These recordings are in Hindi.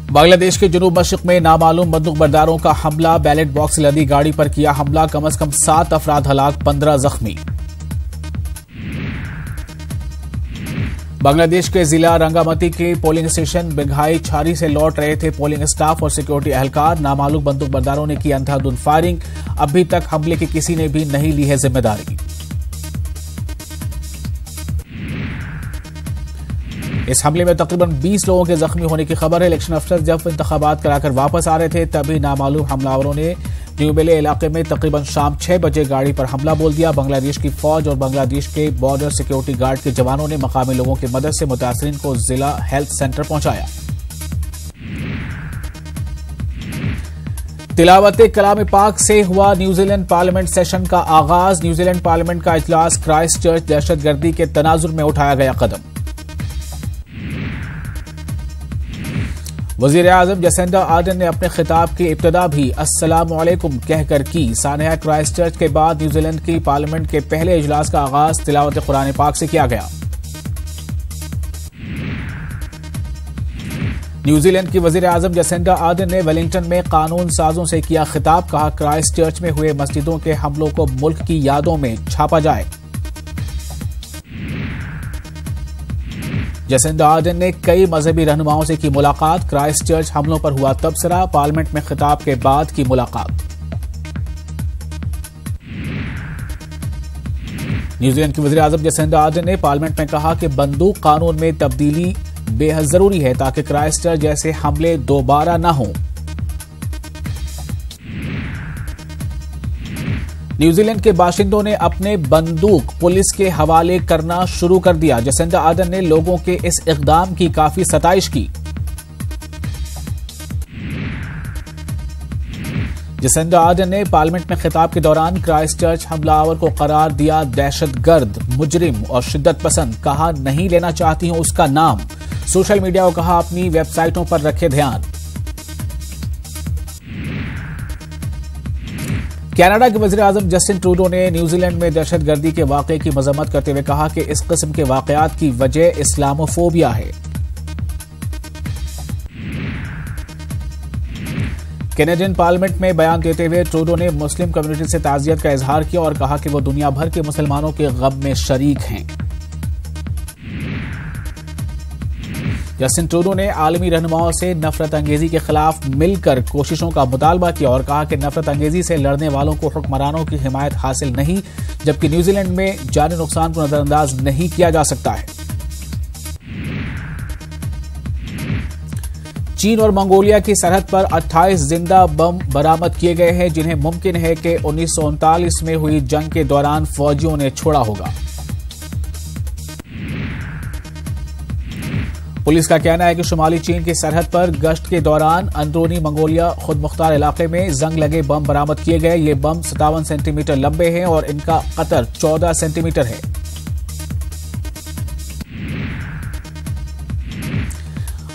बांग्लादेश के जुनूब मशरिक में नामालूम बंदूकबरदारों का हमला, बैलेट बॉक्स से लदी गाड़ी पर किया हमला, कम अज कम 7 अफराद हलाक, 15 जख्मी। बांग्लादेश के जिला रंगामती के पोलिंग स्टेशन बिघाई छारी से लौट रहे थे पोलिंग स्टाफ और सिक्योरिटी एहलकार, नामालूम बंदूकबरदारों ने की अंधाधुंध फायरिंग, अभी तक हमले की किसी ने भी नहीं ली है जिम्मेदारी। इस हमले में तकरीबन 20 लोगों के जख्मी होने की खबर है। इलेक्शन अफसर जब इंतखाबात कराकर वापस आ रहे थे तभी नामालूम हमलावरों ने न्यूबेले इलाके में तकरीबन शाम 6 बजे गाड़ी पर हमला बोल दिया। बांग्लादेश की फौज और बांग्लादेश के बॉर्डर सिक्योरिटी गार्ड के जवानों ने मकामी लोगों की मदद से मुतासरीन को जिला हेल्थ सेंटर पहुंचाया। तिलावत कलाम पाक से हुआ न्यूजीलैंड पार्लियामेंट सेशन का आगाज। न्यूजीलैंड पार्लियामेंट का इजलास क्राइस्ट चर्च दहशतगर्दी के तनाजुर में उठाया गया कदम। वजीर आजम जसिंडा आर्डन ने अपने खिताब की इब्तिदा भी अस्सलाम वालेकुम कहकर की। सानहा क्राइस्ट चर्च के बाद न्यूजीलैंड की पार्लियामेंट के पहले इजलास का आगाज तिलावत कुरान पाक से किया गया। न्यूजीलैंड की वजीर आजम जसिंडा आर्डन ने वेलिंगटन में कानून साजों से किया खिताब, कहा क्राइस्ट चर्च में हुए मस्जिदों के हमलों को मुल्क की यादों में छापा जाए। जसिंडा आर्डन ने कई मजहबी रहनुमाओं से की मुलाकात, क्राइस्ट चर्च हमलों पर हुआ तबसरा, पार्लियामेंट में खिताब के बाद की मुलाकात। न्यूजीलैंड की वज़ीर आज़म जसिंडा आर्डन ने पार्लियामेंट में कहा कि बंदूक कानून में तब्दीली बेहद जरूरी है ताकि क्राइस्ट चर्च जैसे हमले दोबारा न हों। न्यूजीलैंड के बाशिंदों ने अपने बंदूक पुलिस के हवाले करना शुरू कर दिया। जसिंडा आर्डन ने लोगों के इस इक़दाम की काफी सताइश की। जसिंडा आर्डन ने पार्लियामेंट में खिताब के दौरान क्राइस्ट चर्च हमलावर को करार दिया दहशतगर्द, मुजरिम और शिद्दत पसंद, कहा नहीं लेना चाहती हूं उसका नाम। सोशल मीडिया को कहा अपनी वेबसाइटों पर रखे ध्यान। कनाडा के वज़ीर आज़म जस्टिन ट्रूडो ने न्यूजीलैंड में दहशतगर्दी के वाक़े की मज़म्मत करते हुए कहा कि इस किस्म के वाक़यात की वजह इस्लामोफोबिया है। कैनेडियन पार्लियामेंट में बयान देते हुए ट्रूडो ने मुस्लिम कम्युनिटी से ताज़ियत का इजहार किया और कहा कि वो दुनिया भर के मुसलमानों के गम में शरीक हैं। जस्टिन ट्रूडो ने आलमी रहनुमाओं से नफरत अंगेजी के खिलाफ मिलकर कोशिशों का मुतालबा किया और कहा कि नफरत अंगेजी से लड़ने वालों को हुक्मरानों की हिमायत हासिल नहीं, जबकि न्यूजीलैंड में जानी नुकसान को नजरअंदाज नहीं किया जा सकता है। चीन और मंगोलिया की सरहद पर 28 जिंदा बम बरामद किए गए हैं, जिन्हें मुमकिन है कि 1939 में हुई जंग के दौरान फौजियों ने छोड़ा होगा। पुलिस का कहना है कि शुमाली चीन की सरहद पर गश्त के दौरान अंदरूनी मंगोलिया खुद मुख्तार इलाके में जंग लगे बम बरामद किए गए। ये बम 57 सेंटीमीटर लंबे हैं और इनका कतर 14 सेंटीमीटर है।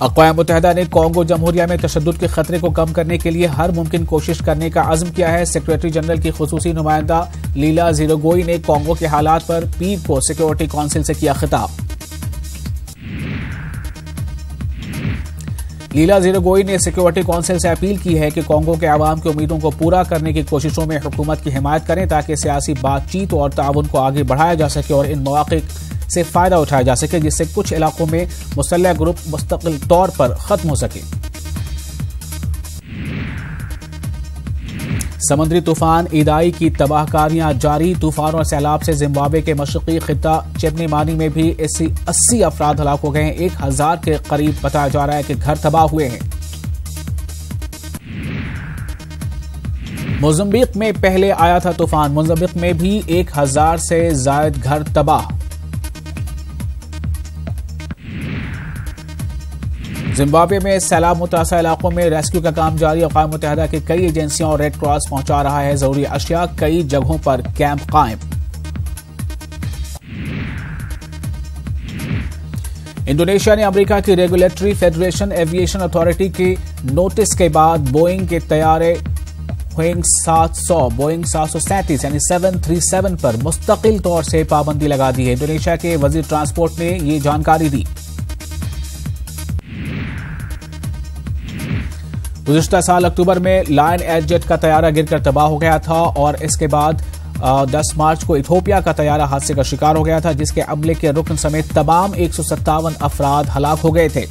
अक़वाम मुत्तहिदा ने कॉन्गो जमहूरिया में तशद्दुद के खतरे को कम करने के लिए हर मुमकिन कोशिश करने का अज़्म किया है। सेक्रेटरी जनरल की खुसूसी नुमाइंदा लीला ज़ीरोगोई ने कॉन्गो के हालात पर पीर को सिक्योरिटी काउंसिल से किया खिताब। लीला ज़ीरोगोई ने सिक्योरिटी काउंसिल से अपील की है कि कॉन्गो के अवाम की उम्मीदों को पूरा करने की कोशिशों में हुकूमत की हिमायत करें ताकि सियासी बातचीत और ताउन को आगे बढ़ाया जा सके और इन मौक़े से फ़ायदा उठाया जा सके, जिससे कुछ इलाकों में मुसल्लह ग्रुप मुस्तकिल तौर पर ख़त्म हो सके। समुद्री तूफान इदाई की तबाहकारियां जारी। तूफान और सैलाब से जिम्बाब्वे के मशरक़ी खित्ता चिमनीमानी में भी 80 अफराद हलाक हो गए हैं। 1000 के करीब बताया जा रहा है कि घर तबाह हुए हैं। मोज़म्बिक में पहले आया था तूफान, मोज़म्बिक में भी 1000 से ज़ायद घर तबाह। जिम्बाब्वे में सैलाब मुतासर इलाकों में रेस्क्यू का काम जारी। अक़वाम मुत्तहिदा की कई एजेंसियां और रेड क्रॉस पहुंचा रहा है जरूरी अशिया। कई जगहों पर कैंप कायम। इंडोनेशिया ने अमेरिका की रेगुलेटरी फेडरेशन एविएशन अथॉरिटी के नोटिस के बाद बोइंग के तैयारे बोइंग 737 यानी 737 पर मुस्तकिल तौर से पाबंदी लगा दी है। इंडोनेशिया के वजीर ट्रांसपोर्ट ने ये जानकारी दी। गुज़िश्ता साल अक्टूबर में लायन एयर जेट का तैयारा गिरकर तबाह हो गया था और इसके बाद 10 मार्च को इथोपिया का तैयारा हादसे का शिकार हो गया था, जिसके अमले के रुकन समेत तमाम 157 अफराद हलाक हो गए थे।